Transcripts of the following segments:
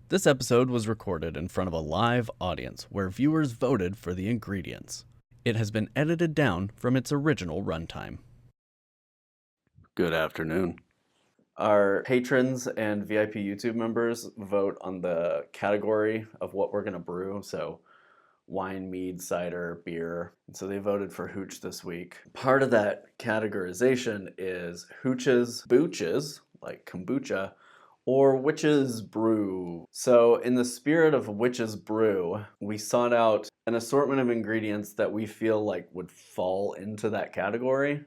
This episode was recorded in front of a live audience where viewers voted for the ingredients. It has been edited down from its original runtime. Good afternoon. Our patrons and VIP YouTube members vote on the category of what we're going to brew, so wine, mead, cider, beer. And so they voted for hooch this week. Part of that categorization is hooches, booches, like kombucha, or witch's brew. So in the spirit of witch's brew, we sought out an assortment of ingredients that we feel like would fall into that category.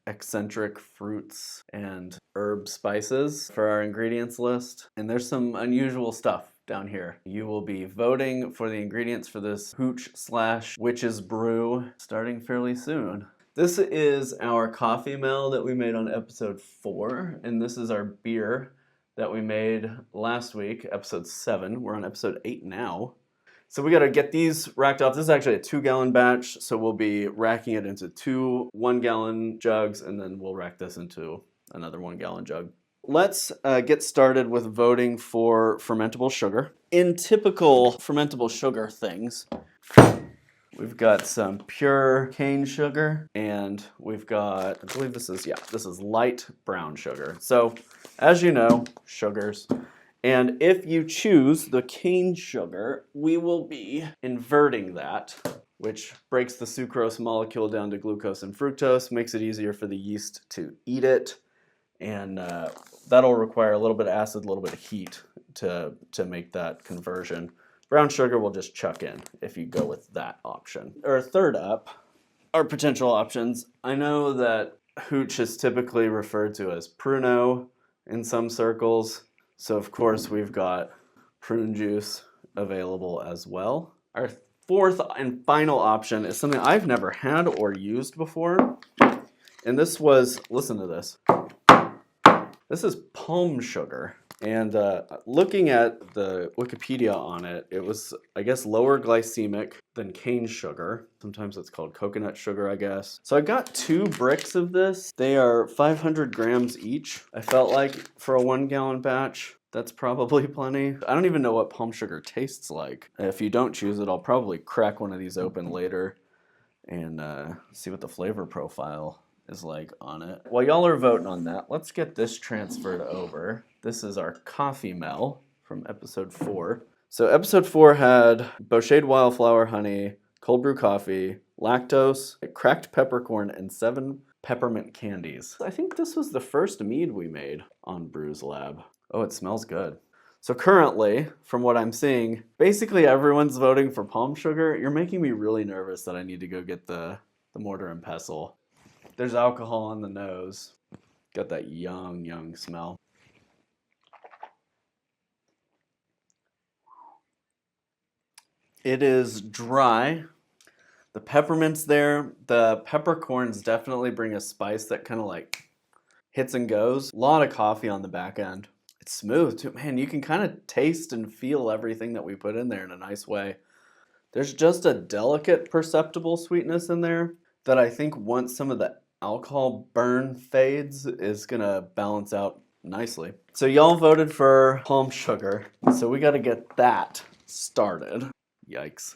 Eccentric fruits and herb spices for our ingredients list. And there's some unusual stuff down here. You will be voting for the ingredients for this hooch/witch's brew starting fairly soon. This is our coffee mill that we made on episode 4, and this is our beer that we made last week, episode 7. We're on episode 8 now. So we got to get these racked off. This is actually a 2-gallon batch, so we'll be racking it into 2 1-gallon jugs, and then we'll rack this into another 1-gallon jug. Let's get started with voting for fermentable sugar. In typical fermentable sugar things, we've got some pure cane sugar, and we've got, I believe this is light brown sugar. So, as you know, sugars. And if you choose the cane sugar, we will be inverting that, which breaks the sucrose molecule down to glucose and fructose, makes it easier for the yeast to eat it, and that'll require a little bit of acid, a little bit of heat to make that conversion. Brown sugar we'll just chuck in if you go with that option. Or third up are potential options. I know that hooch is typically referred to as pruno in some circles. So of course we've got prune juice available as well. Our fourth and final option is something I've never had or used before. And this was, listen to this. This is palm sugar. And looking at the Wikipedia on it, it was, I guess, lower glycemic than cane sugar. Sometimes it's called coconut sugar, I guess. So I got 2 bricks of this. They are 500 grams each. I felt like for a 1-gallon batch, that's probably plenty. I don't even know what palm sugar tastes like. If you don't choose it, I'll probably crack one of these open later and see what the flavor profile is like on it. While y'all are voting on that, let's get this transferred over. This is our coffee mill from episode 4. So episode 4 had bochet wildflower honey, cold brew coffee, lactose, cracked peppercorn, and 7 peppermint candies. I think this was the first mead we made on BrewsLab. Oh, it smells good. So currently, from what I'm seeing, basically everyone's voting for palm sugar. You're making me really nervous that I need to go get the mortar and pestle. There's alcohol on the nose. Got that young smell. It is dry. The peppermint's there. The peppercorns definitely bring a spice that kind of like hits and goes. A lot of coffee on the back end. It's smooth too. Man, you can kind of taste and feel everything that we put in there in a nice way. There's just a delicate, perceptible sweetness in there that I think once some of the alcohol burn fades is gonna balance out nicely. So y'all voted for palm sugar, so we gotta get that started. Yikes.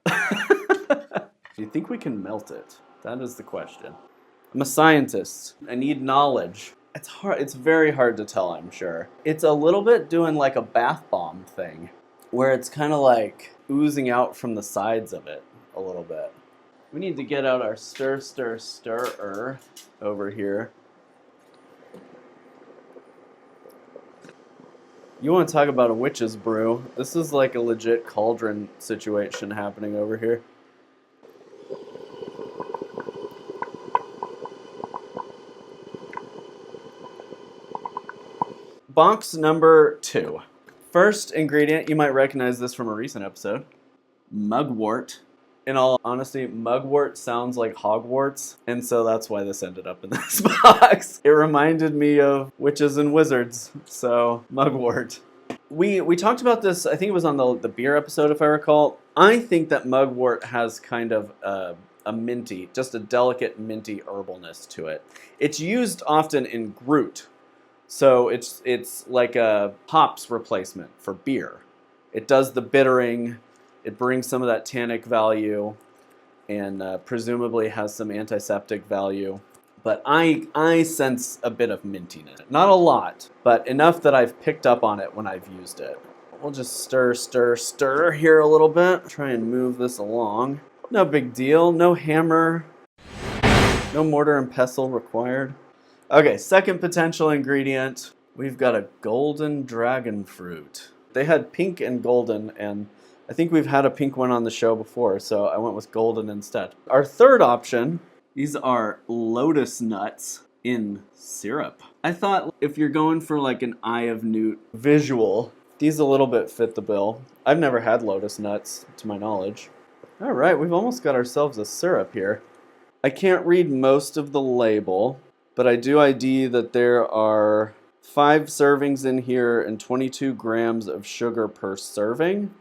Do you think we can melt it? That is the question. I'm a scientist. I need knowledge. It's hard. It's very hard to tell, I'm sure. It's a little bit doing like a bath bomb thing, where it's kind of like oozing out from the sides of it a little bit. We need to get out our stirrer over here. You want to talk about a witch's brew? This is like a legit cauldron situation happening over here. Box number 2. First ingredient, you might recognize this from a recent episode, mugwort. In all honesty, mugwort sounds like Hogwarts, and so that's why this ended up in this box. It reminded me of witches and wizards, so mugwort. We talked about this, I think it was on the beer episode if I recall. I think that mugwort has kind of a minty, just a delicate minty herbalness to it. It's used often in Groot, so it's like a hops replacement for beer. It does the bittering, it brings some of that tannic value, and presumably has some antiseptic value. But I sense a bit of mintiness. Not a lot, but enough that I've picked up on it when I've used it. We'll just stir, stir, stir here a little bit. Try and move this along. No big deal. No hammer. No mortar and pestle required. Okay, second potential ingredient. We've got a golden dragon fruit. They had pink and golden, and I think we've had a pink one on the show before, so I went with golden instead. Our third option, these are lotus nuts in syrup. I thought if you're going for like an Eye of Newt visual, these a little bit fit the bill. I've never had lotus nuts, to my knowledge. All right, we've almost got ourselves a syrup here. I can't read most of the label, but I do ID that there are 5 servings in here and 22 grams of sugar per serving.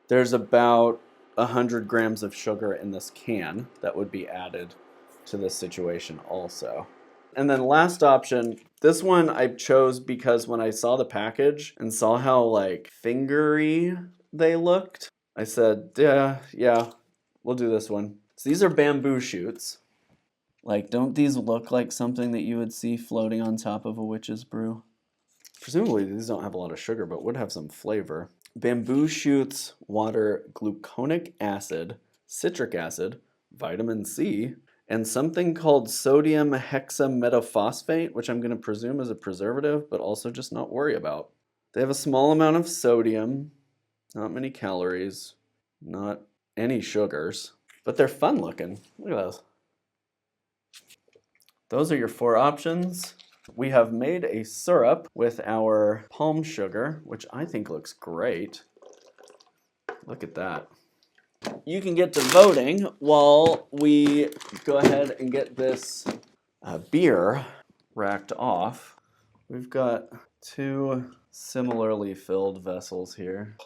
There's about 100 grams of sugar in this can that would be added to this situation also. And then last option, this one I chose because when I saw the package and saw how like fingery they looked, I said, yeah, we'll do this one. So these are bamboo shoots. Like, don't these look like something that you would see floating on top of a witch's brew? Presumably these don't have a lot of sugar, but would have some flavor. Bamboo shoots, water, gluconic acid, citric acid, vitamin C, and something called sodium hexametaphosphate, which I'm going to presume is a preservative, but also just not worry about. They have a small amount of sodium, not many calories, not any sugars, but they're fun looking. Look at those. Those are your 4 options. We have made a syrup with our palm sugar, which I think looks great. Look at that. You can get to voting while we go ahead and get this beer racked off. We've got 2 similarly filled vessels here.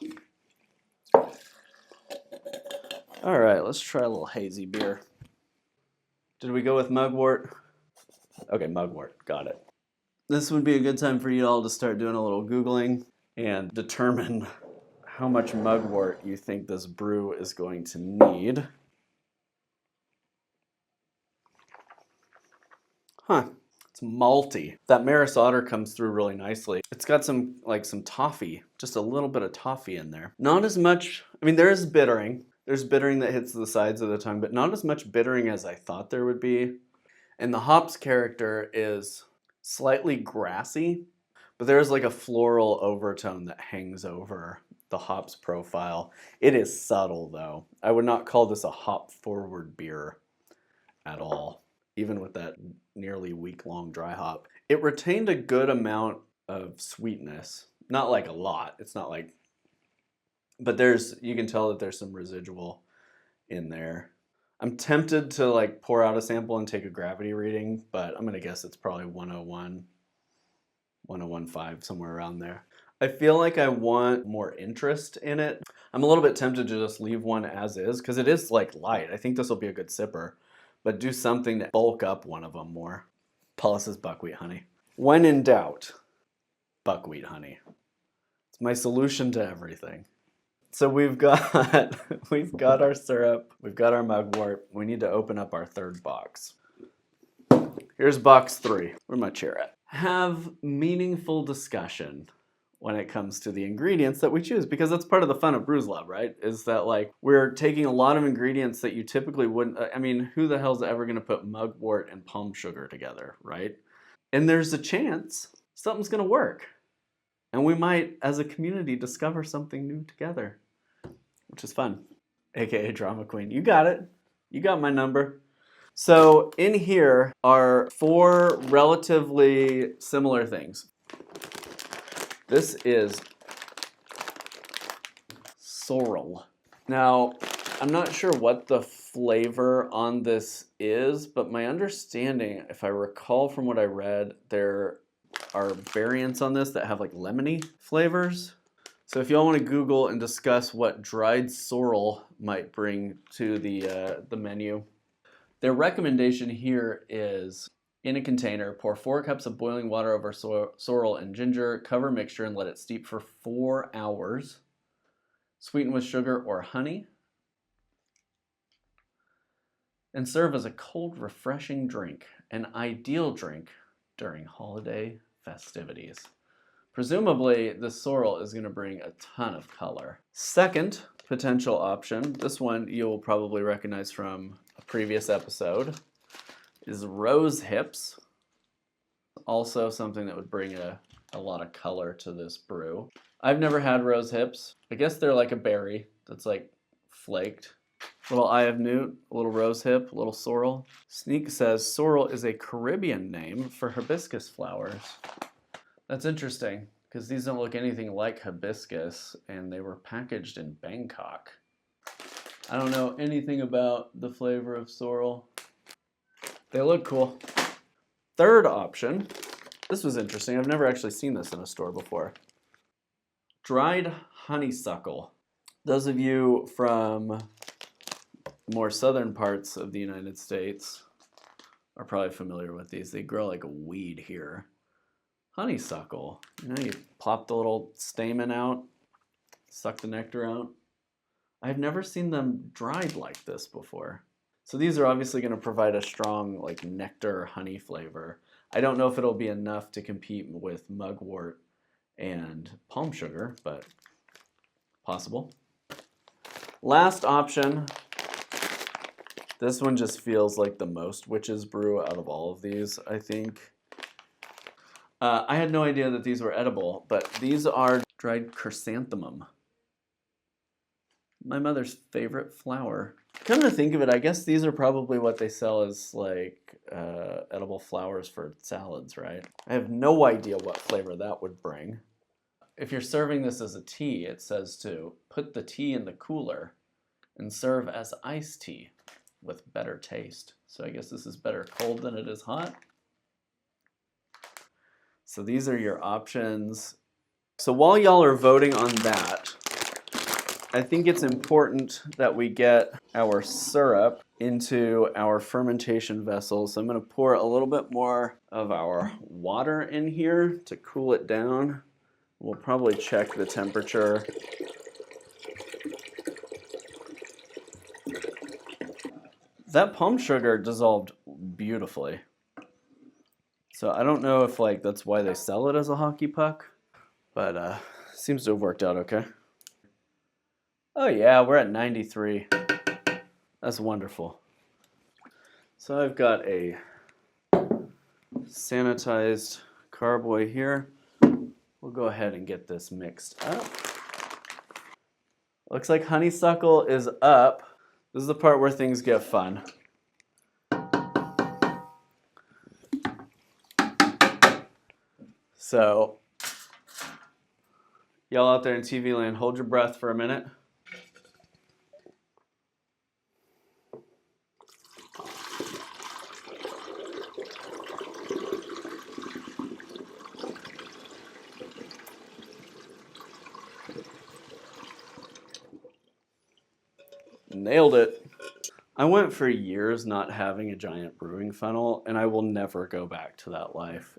All right, let's try a little hazy beer. Did we go with mugwort? Okay, mugwort, got it. This would be a good time for you all to start doing a little Googling and determine how much mugwort you think this brew is going to need. Huh, it's malty. That Maris Otter comes through really nicely. It's got some toffee, just a little bit of toffee in there. Not as much, I mean, there is bittering. There's bittering that hits the sides of the tongue, but not as much bittering as I thought there would be. And the hops character is slightly grassy, but there's like a floral overtone that hangs over the hops profile. It is subtle though. I would not call this a hop forward beer at all, even with that nearly week-long dry hop. It retained a good amount of sweetness, not like a lot. It's not like, but you can tell that there's some residual in there. I'm tempted to like pour out a sample and take a gravity reading, but I'm gonna guess it's probably 101, 101.5, somewhere around there. I feel like I want more interest in it. I'm a little bit tempted to just leave one as is, because it is like light. I think this will be a good sipper, but do something to bulk up one of them more. Paulus's buckwheat honey. When in doubt, buckwheat honey. It's my solution to everything. So we've got our syrup, we've got our mugwort. We need to open up our 3rd box. Here's box 3. Where's my chair at? Have meaningful discussion when it comes to the ingredients that we choose, because that's part of the fun of BrewsLab, right? Is that like we're taking a lot of ingredients that you typically wouldn't. I mean, who the hell's ever going to put mugwort and palm sugar together, right? And there's a chance something's going to work, and we might, as a community, discover something new together, which is fun. AKA Drama Queen. You got it. You got my number. So in here are 4 relatively similar things. This is sorrel. Now, I'm not sure what the flavor on this is, but my understanding, if I recall from what I read, there are variants on this that have like lemony flavors. So if y'all want to Google and discuss what dried sorrel might bring to the menu, their recommendation here is in a container, pour 4 cups of boiling water over sorrel and ginger, cover mixture and let it steep for 4 hours. Sweeten with sugar or honey. And serve as a cold, refreshing drink, an ideal drink during holiday festivities. Presumably, the sorrel is going to bring a ton of color. Second potential option, this one you'll probably recognize from a previous episode, is rose hips. Also something that would bring a lot of color to this brew. I've never had rose hips. I guess they're like a berry that's like flaked. Little eye of newt, a little rose hip, a little sorrel. Sneak says sorrel is a Caribbean name for hibiscus flowers. That's interesting, because these don't look anything like hibiscus, and they were packaged in Bangkok. I don't know anything about the flavor of sorrel. They look cool. Third option, this was interesting. I've never actually seen this in a store before. Dried honeysuckle. Those of you from more southern parts of the United States are probably familiar with these. They grow like a weed here. Honeysuckle, you know, you pop the little stamen out, suck the nectar out. I've never seen them dried like this before. So these are obviously going to provide a strong like nectar honey flavor. I don't know if it'll be enough to compete with mugwort and palm sugar, but possible. Last option. This one just feels like the most witch's brew out of all of these, I think. I had no idea that these were edible, but these are dried chrysanthemum. My mother's favorite flower. Come to think of it, I guess these are probably what they sell as like edible flowers for salads, right? I have no idea what flavor that would bring. If you're serving this as a tea, it says to put the tea in the cooler and serve as iced tea with better taste. So I guess this is better cold than it is hot. So these are your options. So while y'all are voting on that, I think it's important that we get our syrup into our fermentation vessel. So I'm going to pour a little bit more of our water in here to cool it down. We'll probably check the temperature. That palm sugar dissolved beautifully. So I don't know if like that's why they sell it as a hockey puck, but seems to have worked out okay. Oh yeah, we're at 93. That's wonderful. So I've got a sanitized carboy here. We'll go ahead and get this mixed up. Looks like honeysuckle is up. This is the part where things get fun. So, y'all out there in TV land, hold your breath for a minute. Nailed it. I went for years not having a giant brewing funnel, and I will never go back to that life.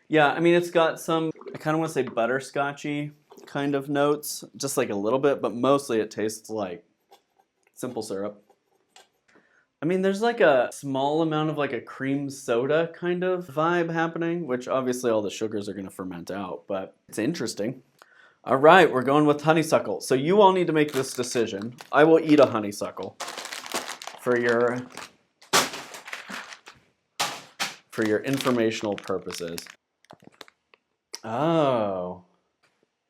Yeah, I mean, it's got some, I kind of want to say butterscotchy kind of notes, just like a little bit, but mostly it tastes like simple syrup. I mean, there's like a small amount of like a cream soda kind of vibe happening, which obviously all the sugars are going to ferment out, but it's interesting. All right, we're going with honeysuckle. So you all need to make this decision. I will eat a honeysuckle for your informational purposes. Oh,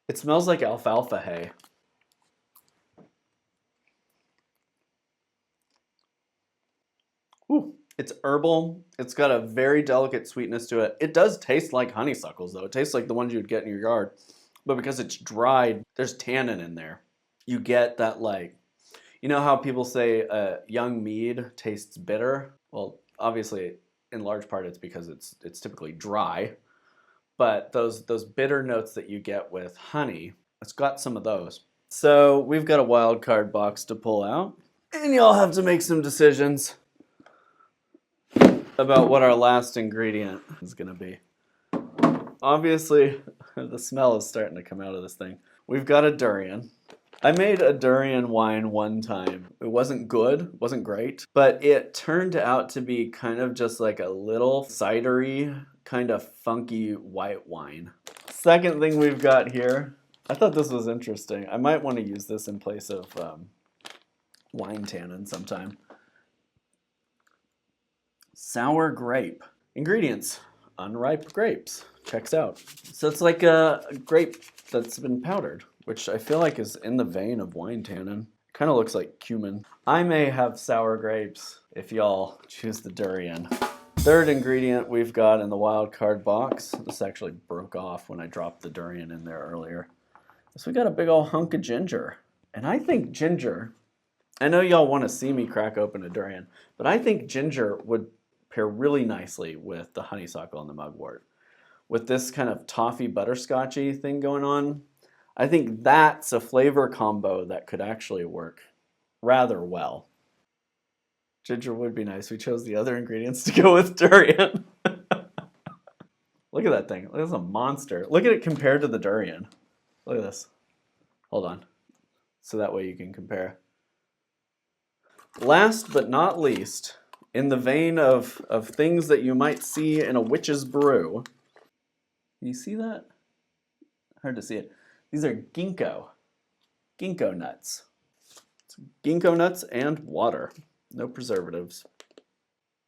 it smells like alfalfa hay. Ooh, it's herbal. It's got a very delicate sweetness to it. It does taste like honeysuckles, though. It tastes like the ones you'd get in your yard. But because it's dried, there's tannin in there. You get that, like, you know how people say young mead tastes bitter? Well, obviously, in large part it's because it's typically dry. But those bitter notes that you get with honey, it's got some of those. So we've got a wild card box to pull out, and y'all have to make some decisions about what our last ingredient is going to be. Obviously, the smell is starting to come out of this thing. We've got a durian. I made a durian wine one time. It wasn't good, wasn't great, but it turned out to be kind of just like a little cidery, kind of funky white wine. Second thing we've got here, I thought this was interesting. I might want to use this in place of wine tannin sometime. Sour grape. Ingredients, unripe grapes. Checks out. So it's like a grape that's been powdered, which I feel like is in the vein of wine tannin. Kind of looks like cumin. I may have sour grapes if y'all choose the durian. Third ingredient we've got in the wild card box. This actually broke off when I dropped the durian in there earlier. So we got a big old hunk of ginger. And I think ginger, I know y'all want to see me crack open a durian, but I think ginger would pair really nicely with the honeysuckle and the mugwort. With this kind of toffee butterscotchy thing going on, I think that's a flavor combo that could actually work rather well. Ginger would be nice. We chose the other ingredients to go with durian. Look at that thing. Look, it's a monster. Look at it compared to the durian. Look at this. Hold on. So that way you can compare. Last but not least, in the vein of things that you might see in a witch's brew. Can you see that? Hard to see it. These are ginkgo nuts. It's ginkgo nuts and water. No preservatives.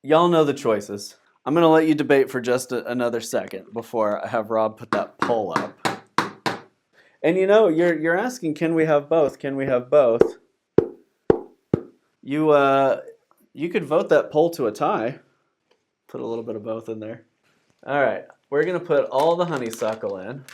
Y'all know the choices. I'm going to let you debate for just another second before I have Rob put that poll up. And you know, you're asking, can we have both? Can we have both? You could vote that poll to a tie. Put a little bit of both in there. All right, we're going to put all the honeysuckle in.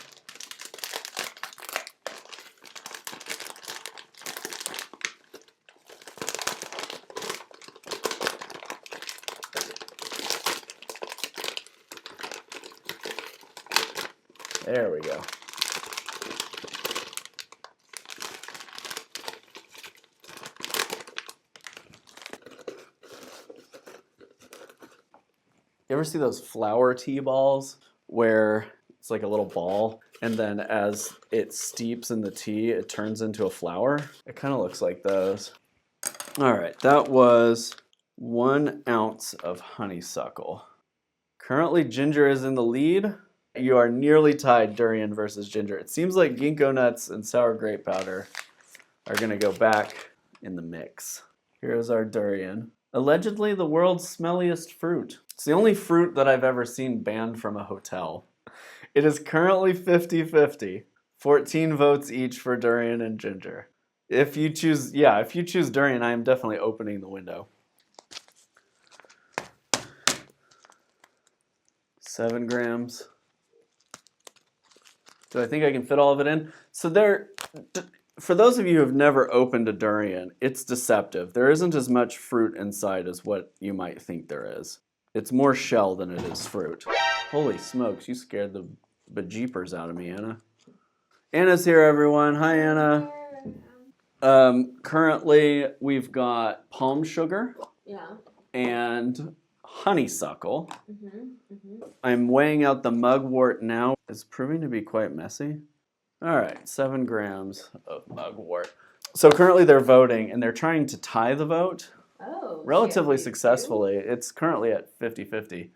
There we go. You ever see those flower tea balls where it's like a little ball and then as it steeps in the tea, it turns into a flower? It kind of looks like those. All right, that was 1 ounce of honeysuckle. Currently, ginger is in the lead. You are nearly tied, durian versus ginger. It seems like ginkgo nuts and sour grape powder are going to go back in the mix. Here's our durian. Allegedly the world's smelliest fruit. It's the only fruit that I've ever seen banned from a hotel. It is currently 50-50. 14 votes each for durian and ginger. If you choose durian, I am definitely opening the window. 7 grams. Do I think I can fit all of it in? So for those of you who have never opened a durian, it's deceptive. There isn't as much fruit inside as what you might think there is. It's more shell than it is fruit. Holy smokes, you scared the bejeepers out of me, Anna. Anna's here, everyone. Hi, Anna. Currently, we've got palm sugar. Yeah. And honeysuckle. I'm weighing out the mugwort now. It's proving to be quite messy. All right, 7 grams of mugwort. So currently they're voting, and they're trying to tie the vote relatively successfully. It's currently at 50-50,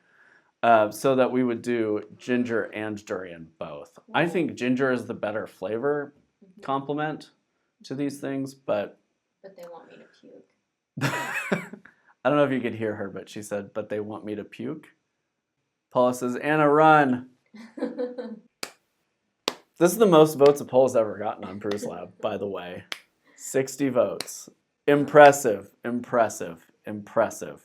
so that we would do ginger and durian both. Wow. I think ginger is the better flavor complement to these things, but they want me to puke. I don't know if you could hear her, but she said, but they want me to puke. Paula says, Anna, run. This is the most votes a poll's ever gotten on BrewsLab, by the way. 60 votes. Impressive, impressive, impressive.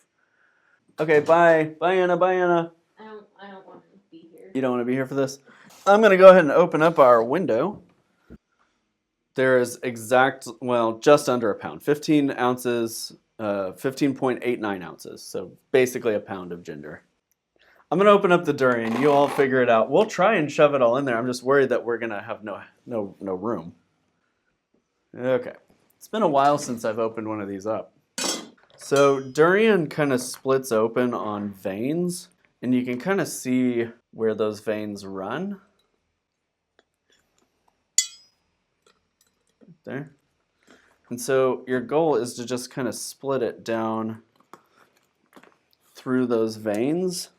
Okay, bye. Bye, Anna. Bye, Anna. I don't want to be here. You don't want to be here for this? I'm going to go ahead and open up our window. There is just under a pound. 15 ounces, 15.89 ounces. So basically a pound of ginger. I'm gonna open up the durian. You all figure it out. We'll try and shove it all in there. I'm just worried that we're gonna have no room. Okay. It's been a while since I've opened one of these up. So durian kind of splits open on veins, and you can kind of see where those veins run. There. And so your goal is to just kind of split it down through those veins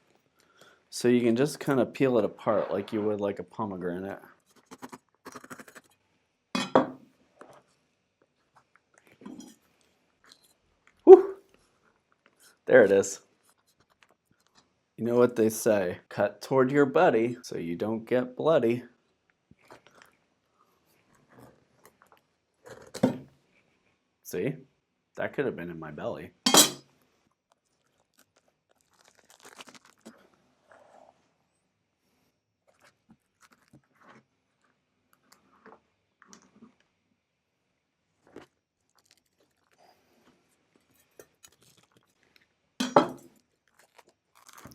so you can just kind of peel it apart like you would like a pomegranate. Whew. There it is. You know what they say, cut toward your buddy so you don't get bloody. See? That could have been in my belly.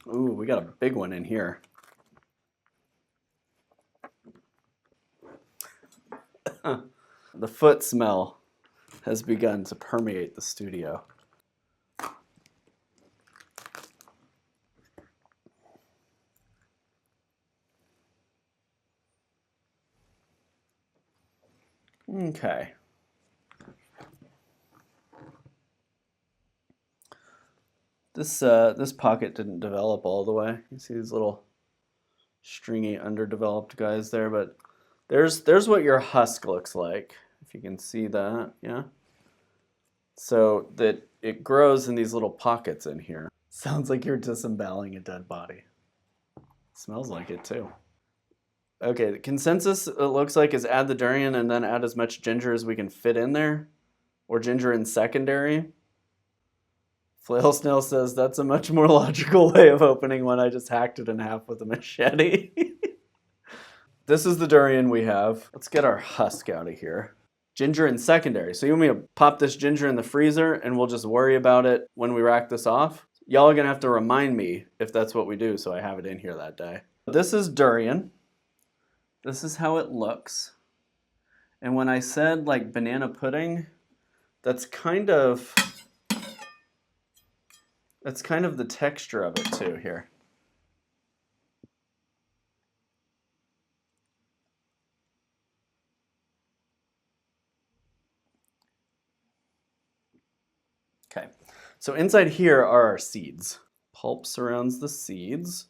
Ooh, we got a big one in here. The foot smell has begun to permeate the studio. Okay. This pocket didn't develop all the way. You see these little stringy underdeveloped guys there, but there's what your husk looks like, if you can see that, yeah? So that it grows in these little pockets in here. Sounds like you're disemboweling a dead body. Smells like it too. Okay, the consensus it looks like is add the durian and then add as much ginger as we can fit in there, or ginger in secondary. Flail Snail says that's a much more logical way of opening one. I just hacked it in half with a machete. This is the durian we have. Let's get our husk out of here. Ginger in secondary. So you want me to pop this ginger in the freezer and we'll just worry about it when we rack this off? Y'all are gonna have to remind me if that's what we do so I have it in here that day. This is durian. This is how it looks. And when I said like banana pudding, that's kind of the texture of it too here. Okay, so inside here are our seeds. Pulp surrounds the seeds.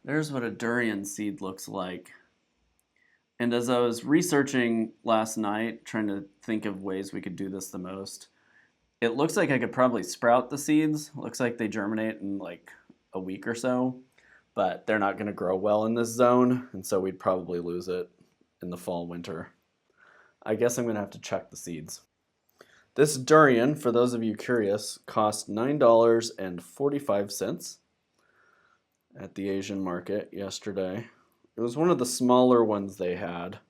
There's what a durian seed looks like. And as I was researching last night, trying to think of ways we could do this the most, it looks like I could probably sprout the seeds. Looks like they germinate in like a week or so, but they're not gonna grow well in this zone, and so we'd probably lose it in the fall, winter. I guess I'm gonna have to check the seeds. This durian, for those of you curious, cost $9.45 at the Asian market yesterday. It was one of the smaller ones they had.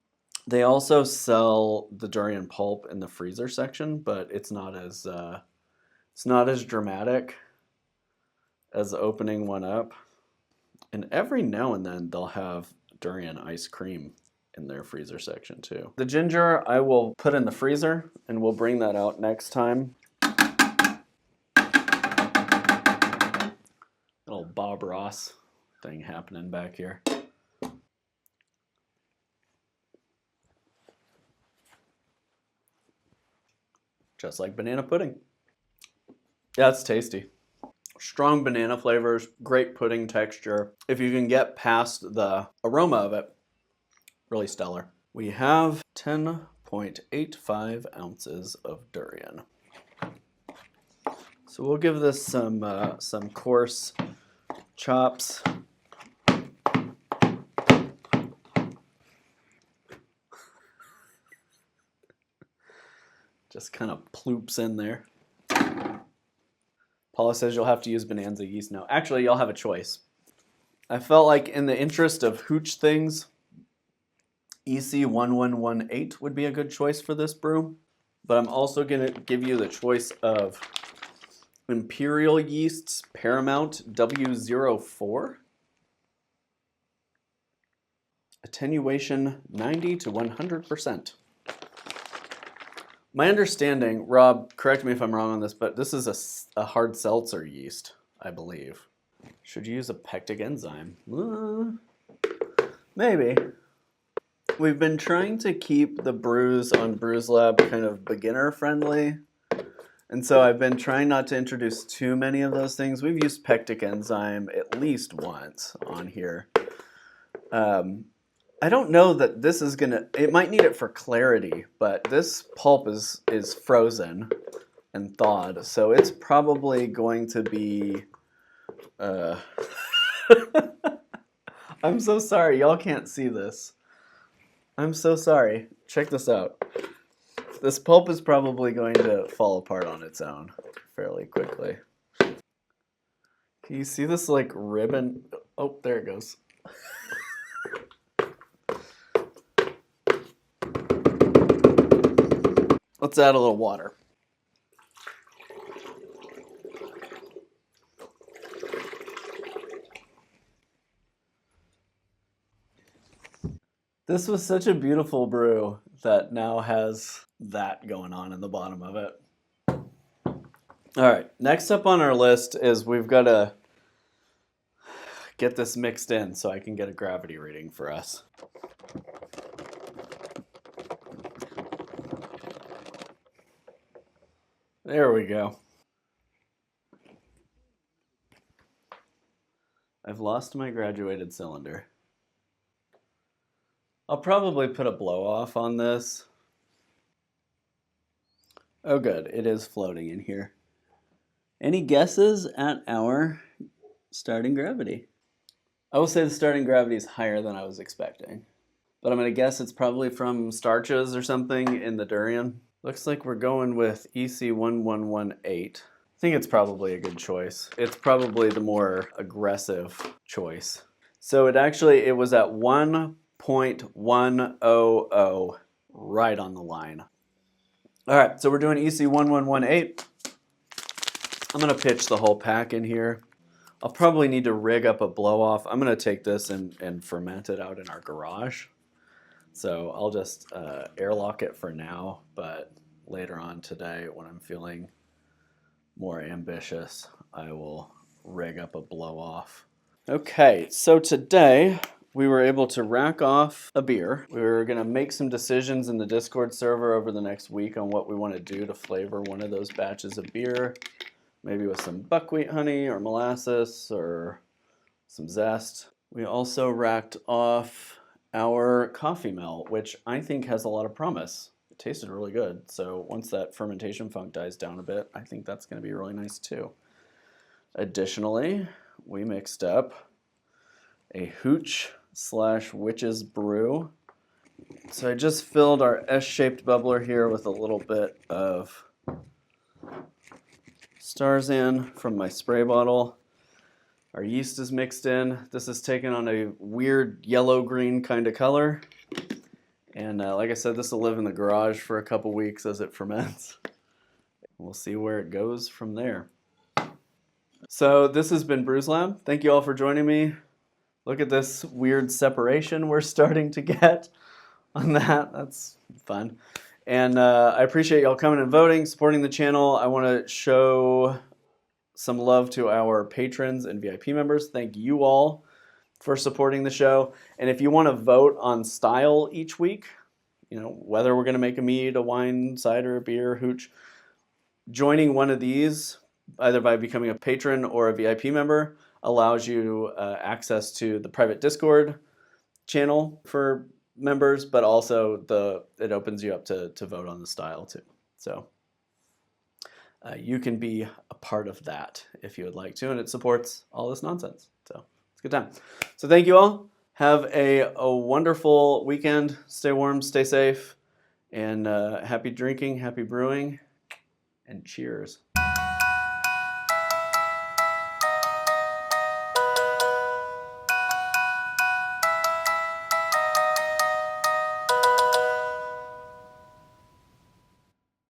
They also sell the durian pulp in the freezer section, but it's not as dramatic as opening one up. And every now and then they'll have durian ice cream in their freezer section too. The ginger I will put in the freezer and we'll bring that out next time. Little Bob Ross thing happening back here. Just like banana pudding. Yeah, it's tasty. Strong banana flavors, great pudding texture. If you can get past the aroma of it, really stellar. We have 10.85 ounces of durian. So we'll give this some coarse chops. Just kind of ploops in there. Paula says you'll have to use Bonanza yeast now. Actually, you'll have a choice. I felt like in the interest of hooch things, EC1118 would be a good choice for this brew. But I'm also going to give you the choice of Imperial Yeast's Paramount W04. Attenuation 90 to 100%. My understanding, Rob, correct me if I'm wrong on this, but this is a hard seltzer yeast, I believe. Should you use a pectic enzyme? Maybe. We've been trying to keep the brews on BrewsLab kind of beginner friendly. And so I've been trying not to introduce too many of those things. We've used pectic enzyme at least once on here. I don't know that this is gonna, it might need it for clarity, but this pulp is frozen and thawed, so it's probably going to be, I'm so sorry, y'all can't see this. I'm so sorry. Check this out. This pulp is probably going to fall apart on its own fairly quickly. Can you see this like ribbon? Oh, there it goes. Let's add a little water. This was such a beautiful brew that now has that going on in the bottom of it. All right, next up on our list is we've got to get this mixed in so I can get a gravity reading for us. There we go. I've lost my graduated cylinder. I'll probably put a blow off on this. Oh good, it is floating in here. Any guesses at our starting gravity? I will say the starting gravity is higher than I was expecting. But I'm going to guess it's probably from starches or something in the Durian. Looks like we're going with EC1118. I think it's probably a good choice. It's probably the more aggressive choice. So it was at 1.100, right on the line. All right, so we're doing EC1118. I'm gonna pitch the whole pack in here. I'll probably need to rig up a blow off. I'm gonna take this and ferment it out in our garage. So I'll just airlock it for now, but later on today when I'm feeling more ambitious, I will rig up a blow off. Okay, so today we were able to rack off a beer. We were gonna make some decisions in the Discord server over the next week on what we wanna do to flavor one of those batches of beer. Maybe with some buckwheat honey or molasses or some zest. We also racked off our coffee mill, which I think has a lot of promise. It tasted really good. So once that fermentation funk dies down a bit, I think that's gonna be really nice too. Additionally, we mixed up a hooch / witch's brew. So I just filled our S-shaped bubbler here with a little bit of stars in from my spray bottle. Our yeast is mixed in. This is taken on a weird yellow-green kind of color. And like I said, this will live in the garage for a couple weeks as it ferments. We'll see where it goes from there. So this has been BrewsLab. Thank you all for joining me. Look at this weird separation we're starting to get on that. That's fun. And I appreciate y'all coming and voting, supporting the channel. I want to show some love to our patrons and VIP members. Thank you all for supporting the show. And if you want to vote on style each week, you know, whether we're going to make a mead, a wine, cider, a beer, hooch, joining one of these, either by becoming a patron or a VIP member, allows you access to the private Discord channel for members, but also it opens you up to vote on the style too. So you can be a part of that if you would like to, and it supports all this nonsense. So it's a good time. So thank you all. Have a wonderful weekend. Stay warm, stay safe, and happy drinking, happy brewing, and cheers.